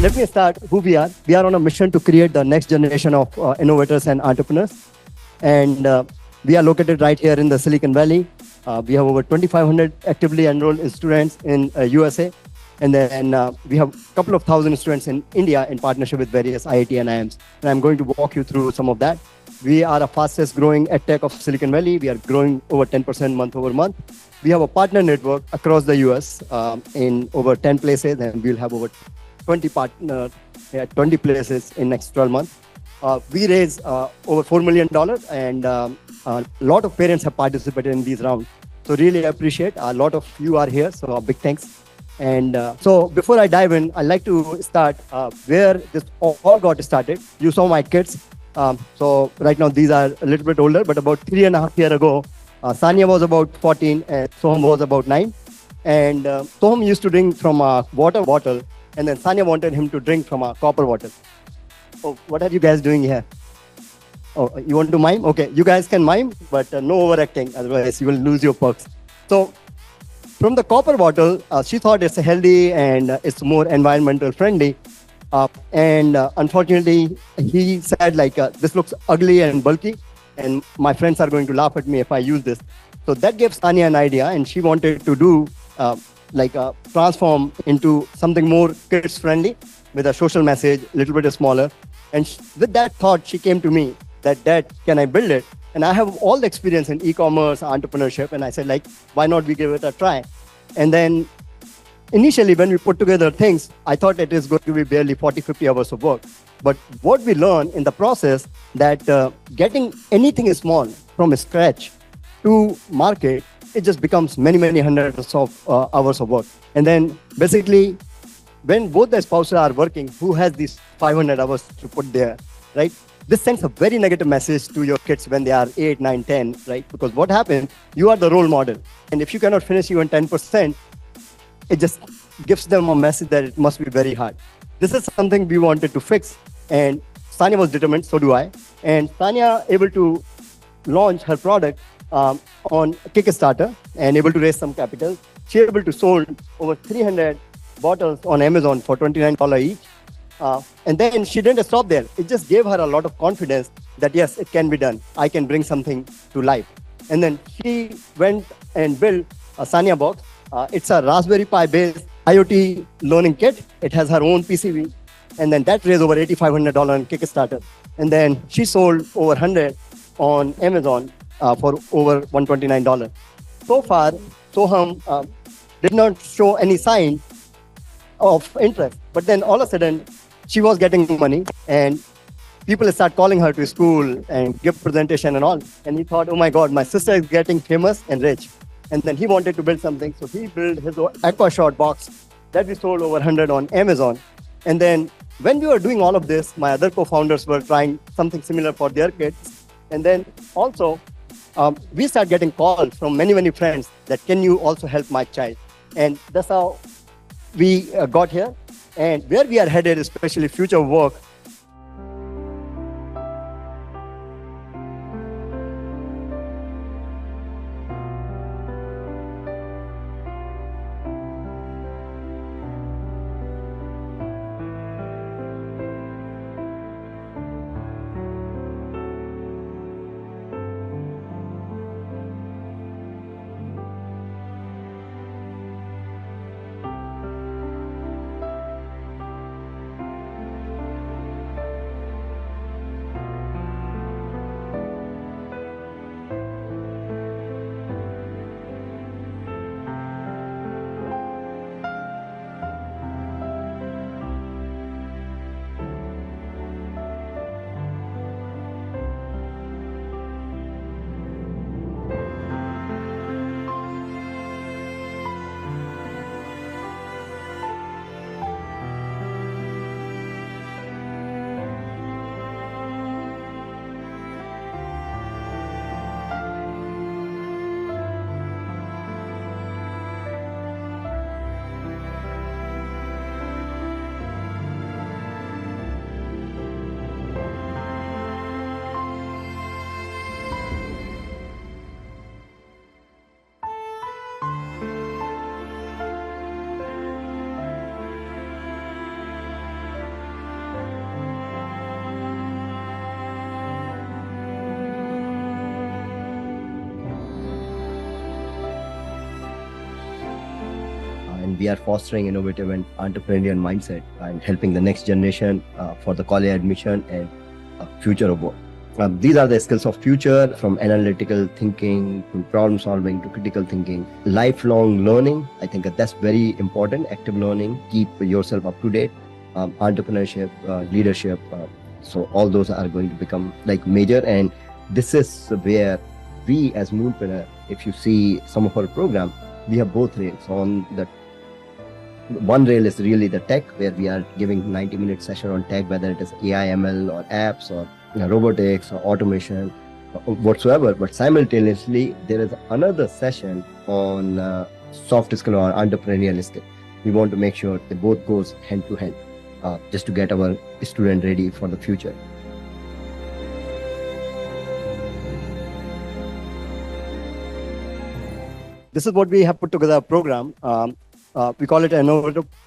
let me start who we are. We are on a mission to create the next generation of innovators and entrepreneurs. And we are located right here in the Silicon Valley. We have over 2,500 actively enrolled students in USA. And then we have a couple of thousand students in India in partnership with various IIT and IIMs. And I'm going to walk you through some of that. We are the fastest growing edtech of Silicon Valley. We are growing over 10% month over month. We have a partner network across the US in over 10 places, and we'll have over 20 partners at 20 places in next 12 months. We raise over $4 million, and a lot of parents have participated in these rounds. So really appreciate. A lot of you are here, so a big thanks. And so before I dive in, I'd like to start where this all got started. You saw my kids. So right now, these are a little bit older, but about 3.5 years ago, Sanya was about 14 and Soham was about 9. And Soham used to drink from a water bottle, and then Sanya wanted him to drink from a copper bottle. Oh, what are you guys doing here? Oh, you want to mime? Okay, you guys can mime, but no overacting, otherwise you will lose your perks. So from the copper bottle, she thought it's healthy and it's more environmental friendly. Unfortunately, he said like, this looks ugly and bulky, and my friends are going to laugh at me if I use this. So that gave Sanya an idea, and she wanted to do transform into something more kids friendly with a social message, a little bit smaller. And with that thought, she came to me that, Dad, can I build it? And I have all the experience in e-commerce, entrepreneurship. And I said, like, why not we give it a try? And then initially, when we put together things, I thought it is going to be barely 40, 50 hours of work. But what we learned in the process that getting anything small from scratch to market, it just becomes many, many hundreds of hours of work. And then basically, when both the spouses are working, who has these 500 hours to put there, right? This sends a very negative message to your kids when they are 8, 9, 10, right? Because what happens, you are the role model. And if you cannot finish even 10%, it just gives them a message that it must be very hard. This is something we wanted to fix. And Sanya was determined, so do I. And Sanya able to launch her product on Kickstarter and able to raise some capital. She able to sold over 300 bottles on Amazon for $29 each. And then she didn't stop there. It just gave her a lot of confidence that, yes, it can be done. I can bring something to life. And then she went and built a Sanya box. It's a Raspberry Pi based IoT learning kit. It has her own PCB. And then that raised over $8,500 on Kickstarter. And then she sold over 100 on Amazon for over $129. So far, Soham did not show any sign of interest. But then all of a sudden, she was getting money, and people start calling her to school and give presentation and all. And he thought, oh my God, my sister is getting famous and rich. And then he wanted to build something. So he built his AquaShot box that we sold over 100 on Amazon. And then when we were doing all of this, my other co-founders were trying something similar for their kids. And then also, we started getting calls from many, many friends that, can you also help my child? And that's how we got here. And where we are headed, especially future work, and we are fostering innovative and entrepreneurial mindset and helping the next generation for the college admission and future of work. These are the skills of future, from analytical thinking to problem solving to critical thinking. Lifelong learning, I think that's very important. Active learning, keep yourself up to date. Entrepreneurship, leadership. So all those are going to become like major. And this is where we as Moonpreneur, if you see some of our program, we have both rails. On the one rail is really the tech, where we are giving 90-minute session on tech, whether it is AI, ML or apps or robotics or automation whatsoever. But simultaneously, there is another session on soft skill or entrepreneurial skill. We want to make sure they both goes hand to hand, just to get our student ready for the future. This is what we have put together a program. We call it an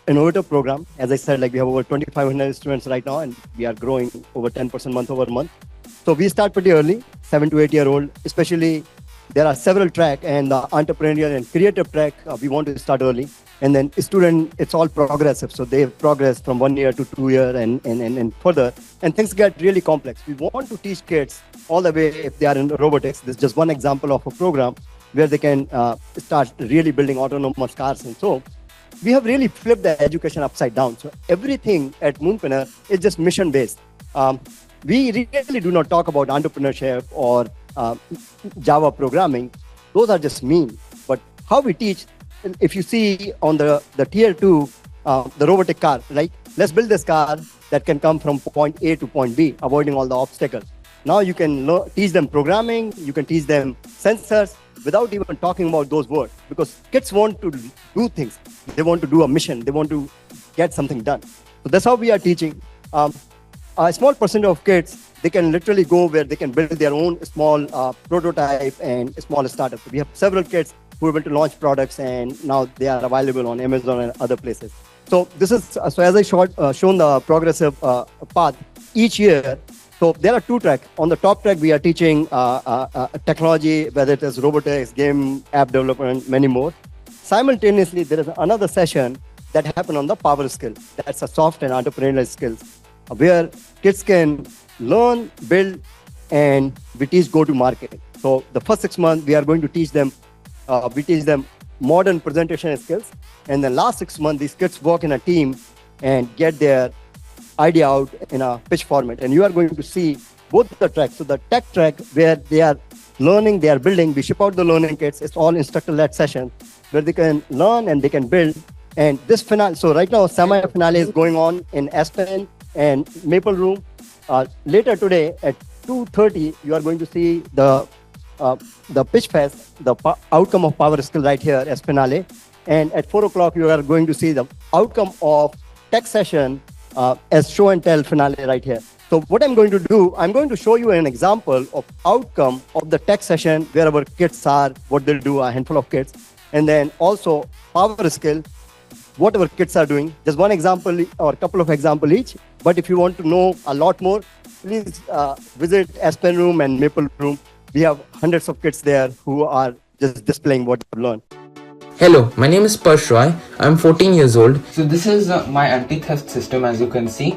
innovator program. As I said, like we have over 2,500 students right now, and we are growing over 10% month over month. So we start pretty early, 7 to 8 year old. Especially, there are several tracks, and the entrepreneurial and creative track, we want to start early. And then student, it's all progressive. So they progress from 1 year to 2 years and further. And things get really complex. We want to teach kids all the way if they are in robotics. This is just one example of a program where they can start really building autonomous cars. And so we have really flipped the education upside down. So everything at Moonpreneur is just mission-based. We really do not talk about entrepreneurship or Java programming. Those are just mean. But how we teach, if you see on the tier 2, the robotic car, like let's build this car that can come from point A to point B, avoiding all the obstacles. Now you can teach them programming, you can teach them sensors without even talking about those words, because kids want to do things. They want to do a mission. They want to get something done. So that's how we are teaching. A small percent of kids, they can literally go where they can build their own small prototype and small startup. We have several kids who are able to launch products, and now they are available on Amazon and other places. So this is, so as I shown the progressive path each year. So there are 2 tracks. On the top track, we are teaching technology, whether it is robotics, game, app development, many more. Simultaneously, there is another session that happens on the power skill. That's a soft and entrepreneurial skills, where kids can learn, build, and we teach go-to-market. So the first 6 months, we are going to teach them, modern presentation skills. And the last 6 months, these kids work in a team and get their idea out in a pitch format. And you are going to see both the tracks. So the tech track, where they are learning, they are building, we ship out the learning kits. It's all instructor-led session where they can learn and they can build. And this finale, so right now, semi-finale is going on in Aspen and Maple Room. Later today at 2:30, you are going to see the pitch fest, the outcome of power skill right here as finale. And at 4 o'clock, you are going to see the outcome of tech session as show and tell finale right here. So what I'm going to do, I'm going to show you an example of outcome of the tech session where our kids are, what they'll do, a handful of kids. And then also power skill, what our kids are doing. Just one example or a couple of examples each. But if you want to know a lot more, please visit Aspen Room and Maple Room. We have hundreds of kids there who are just displaying what they've learned. Hello, my name is Parsh Roy. I'm 14 years old. So this is my anti-theft system, as you can see.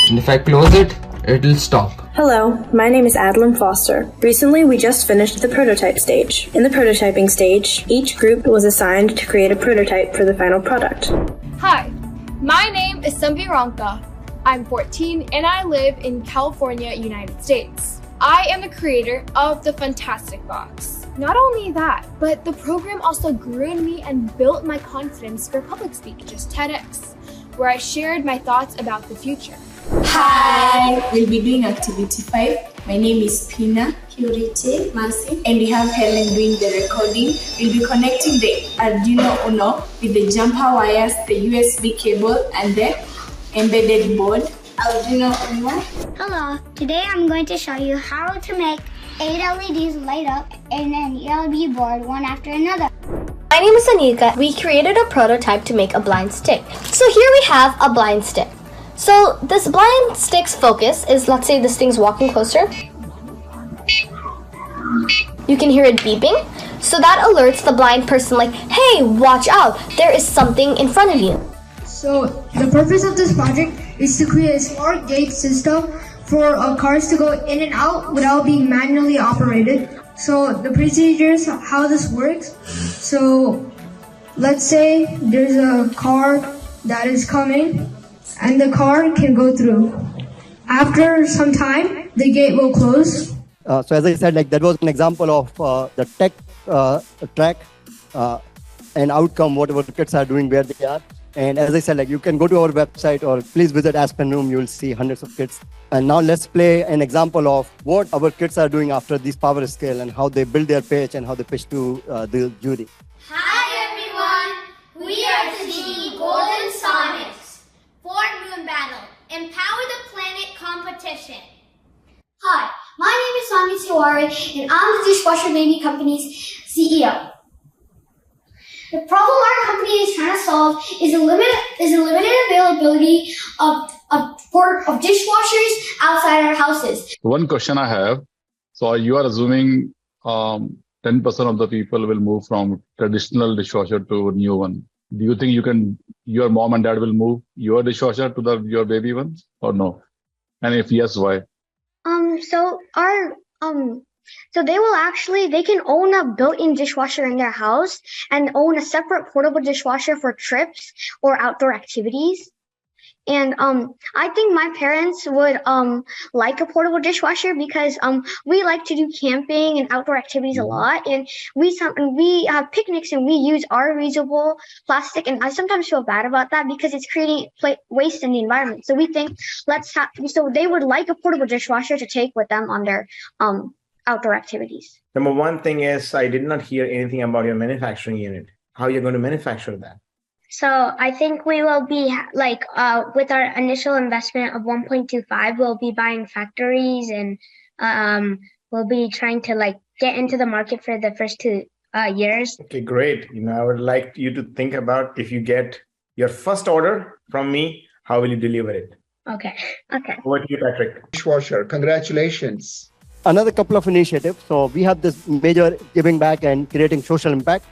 And if I close it, it'll stop. Hello, my name is Adeline Foster. Recently, we just finished the prototype stage. In the prototyping stage, each group was assigned to create a prototype for the final product. Hi, my name is Sambi Ronka. I'm 14 and I live in California, United States. I am the creator of the Fantastic Box. Not only that, but the program also grew in me and built my confidence for public speaking, just TEDx, where I shared my thoughts about the future. Hi, we'll be doing activity 5. My name is Pina, Purity, Mercy, and we have Helen doing the recording. We'll be connecting the Arduino Uno with the jumper wires, the USB cable, and the embedded board. Arduino Uno. Hello, today I'm going to show you how to make 8 LEDs light up in an LED board one after another. My name is Anika. We created a prototype to make a blind stick. So here we have a blind stick. So this blind stick's focus is, let's say this thing's walking closer. You can hear it beeping. So that alerts the blind person like, hey, watch out, there is something in front of you. So the purpose of this project is to create a smart gate system for cars to go in and out without being manually operated. So the procedures, how this works. So let's say there's a car that is coming and the car can go through. After some time, the gate will close. So as I said, like that was an example of the tech track and outcome, whatever the kids are doing, where they are. And as I said, like you can go to our website or please visit Aspen Room. You will see hundreds of kids. And now let's play an example of what our kids are doing after this power scale and how they build their pitch and how they pitch to the jury. Hi everyone, we are the Golden Sonics. Ford Moon Battle, Empower the Planet Competition. Hi, my name is Sami Tiwari and I'm the Dishwasher Baby Company's CEO. The problem our company is trying to solve is a limited availability of dishwashers outside our houses. One question I have, so you are assuming 10% of the people will move from traditional dishwasher to new one. Do you think your mom and dad will move your dishwasher to your baby ones or no? And if yes, why? So they can own a built-in dishwasher in their house and own a separate portable dishwasher for trips or outdoor activities. And I think my parents would like a portable dishwasher because we like to do camping and outdoor activities a lot, and we have picnics and we use our reusable plastic, and I sometimes feel bad about that because it's creating waste in the environment. So we think so they would like a portable dishwasher to take with them on their outdoor activities. Number one thing is I did not hear anything about your manufacturing unit. How you're going to manufacture that? So I think we will be with our initial investment of 1.25, we'll be buying factories and we'll be trying to get into the market for the first 2 years. Okay, great. I would like you to think about if you get your first order from me, how will you deliver it? Okay. Over to you, Patrick. Dishwasher, congratulations. Another couple of initiatives. So we have this major giving back and creating social impact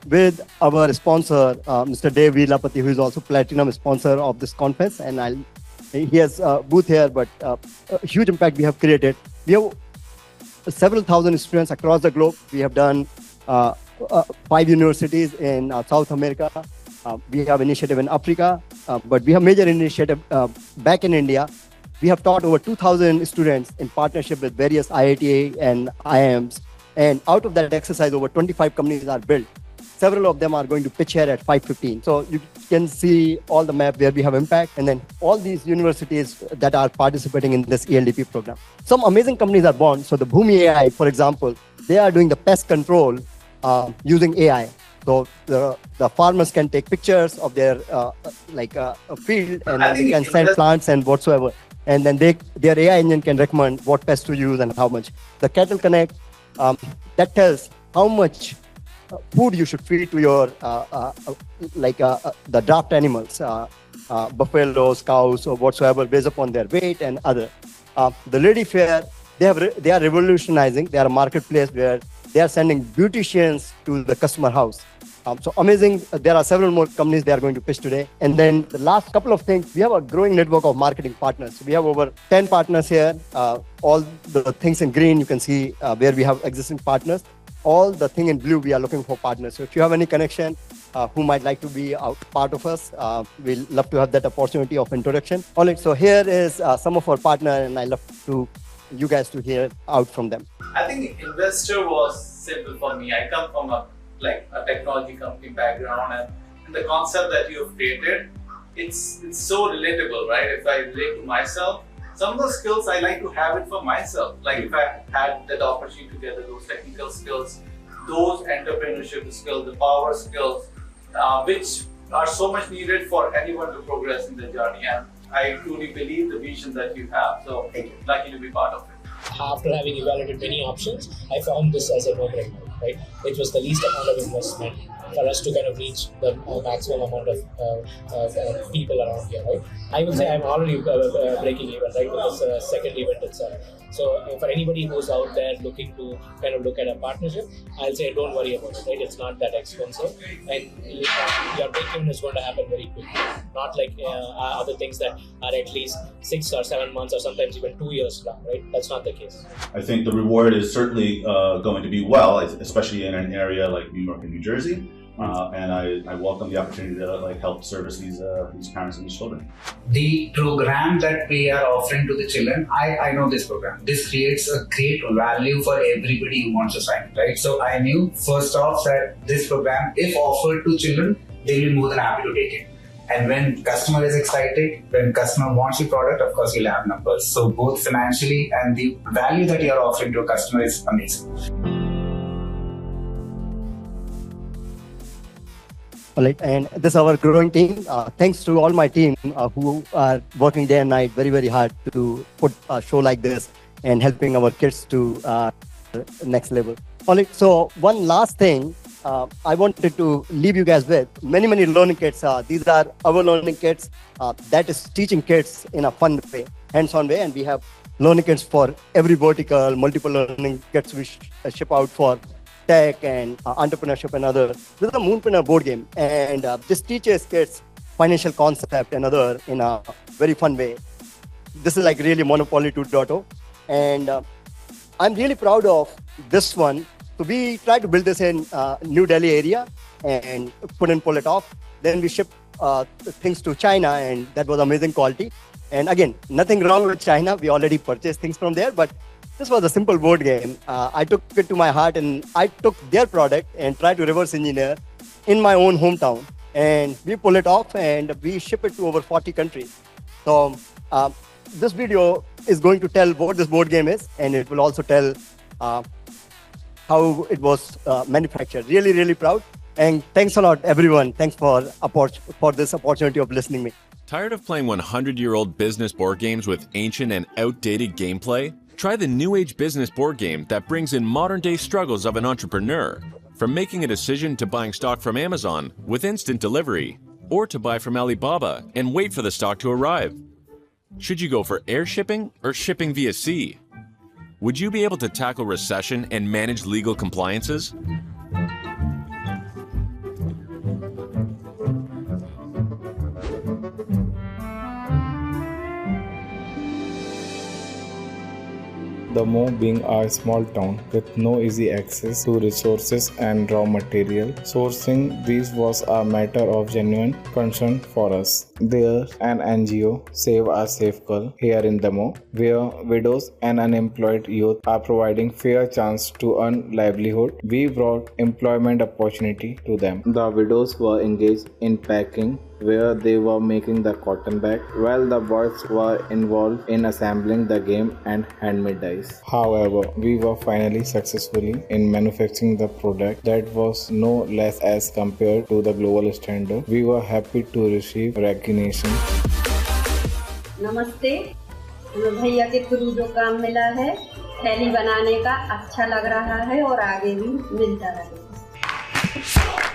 with our sponsor, Mr. Dave Veelapati, who is also platinum sponsor of this conference. And he has a booth here, but a huge impact we have created. We have several thousand students across the globe. We have done 5 universities in South America. We have initiative in Africa, but we have major initiative back in India. We have taught over 2,000 students in partnership with various IITA and IIMs. And out of that exercise, over 25 companies are built. Several of them are going to pitch here at 5:15. So you can see all the map where we have impact, and then all these universities that are participating in this ELDP program. Some amazing companies are born. So the Bhumi AI, for example, they are doing the pest control using AI. So the farmers can take pictures of their field and they can send plants and whatsoever. And then their AI engine can recommend what pest to use and how much. The Cattle Connect, that tells how much food you should feed to your the draft animals, buffaloes, cows, or whatsoever, based upon their weight and other. The Lady Fair, they are revolutionizing. They are a marketplace where they are sending beauticians to the customer house. So amazing. There are several more companies they are going to pitch today. And then the last couple of things, we have a growing network of marketing partners. We have over 10 partners here. All the things in green, you can see where we have existing partners. All the thing in blue, we are looking for partners. So if you have any connection who might like to be part of us, we'll love to have that opportunity of introduction. All right, so here is some of our partners, and I love you guys to hear out from them. I think investor was simple for me. I come from a technology company background, and the concept that you have created, it's so relatable, right? If I relate to myself, some of the skills I like to have it for myself. Like if I had that opportunity to get those technical skills, those entrepreneurship skills, the power skills, which are so much needed for anyone to progress in the journey. And I truly believe the vision that you have. So lucky to be part of it. After having evaluated many options, I found this as a no-brainer, right? It was the least amount of investment, for us to kind of reach the maximum amount of people around here, right? I would say I'm already breaking even, right, with this second event itself. So for anybody who's out there looking to kind of look at a partnership, I'll say don't worry about it, right? It's not that expensive, and your break-even is going to happen very quickly. Not like other things that are at least 6 or 7 months or sometimes even 2 years long, right? That's not the case. I think the reward is certainly going to be well, especially in an area like New York and New Jersey. And I welcome the opportunity to help service these parents and these children. The program that we are offering to the children, I know this program. This creates a great value for everybody who wants to sign, right? So I knew first off that this program, if offered to children, they will be more than happy to take it. And when customer is excited, when customer wants the product, of course you'll have numbers. So both financially and the value that you are offering to a customer is amazing. All right, and this is our growing team. Thanks to all my team who are working day and night very, very hard to put a show like this and helping our kids to next level. All right, so one last thing I wanted to leave you guys with. Many learning kits. These are our learning kits that is teaching kids in a fun way, hands-on way, and we have learning kits for every vertical, multiple learning kits we ship out for tech and entrepreneurship and other. This is a Moonpreneur board game, and this teaches kids financial concept and other in a very fun way. This is like really Monopoly 2.0, and I'm really proud of this one. So we tried to build this in New Delhi area and couldn't pull it off. Then we shipped things to China, and that was amazing quality. And again, nothing wrong with China. We already purchased things from there, but this was a simple board game. I took it to my heart, and I took their product and tried to reverse engineer in my own hometown. And we pull it off, and we ship it to over 40 countries. So this video is going to tell what this board game is, and it will also tell how it was manufactured. Really proud. And thanks a lot, everyone. Thanks for this opportunity of listening to me. Tired of playing 100-year-old business board games with ancient and outdated gameplay? Try the New Age business board game that brings in modern-day struggles of an entrepreneur. From making a decision to buying stock from Amazon with instant delivery, or to buy from Alibaba and wait for the stock to arrive. Should you go for air shipping or shipping via sea? Would you be able to tackle recession and manage legal compliances? The Mo being a small town with no easy access to resources and raw material, sourcing these was a matter of genuine concern for us. There, an NGO, Save a Safe Girl, here in the Mo, where widows and unemployed youth are providing fair chance to earn livelihood. We brought employment opportunity to them. The widows were engaged in packing, where they were making the cotton bag, while the boys were involved in assembling the game and handmade dice. However, we were finally successfully in manufacturing the product that was no less as compared to the global standard. We were happy to receive recognition. नमस्ते, भैया के through जो काम मिला है, थैली बनाने का अच्छा लग रहा है और आगे भी मिलता रहेगा।